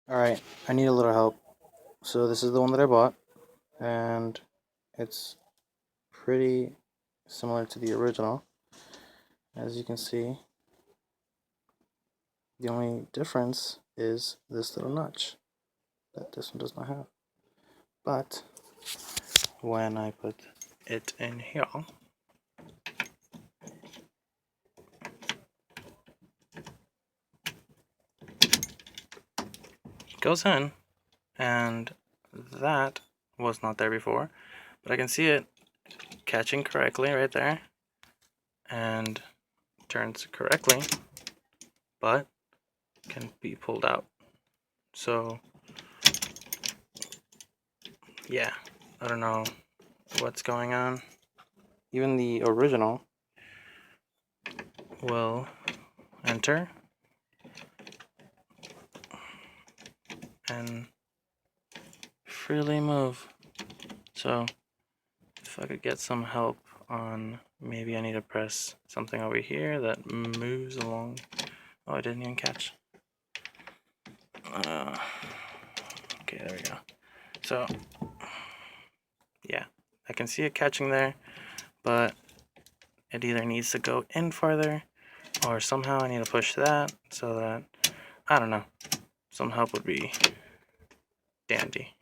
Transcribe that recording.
Alright, I need a little help. So this is the one that I bought, and it's pretty similar to the original. As you can see, the only difference is this little notch that this one does not have. But when I put it in here, it goes in, and that was not there before, but I can see it catching correctly right there, and turns correctly, but can be pulled out. So yeah, I don't know what's going on. Even the original will enter and freely move. So if I could get some help on, maybe I need to press something over here that moves along. Oh, I didn't even catch. Okay, there we go. So yeah, I can see it catching there, but it either needs to go in farther, or somehow I need to push that so that, I don't know, some help would be dandy.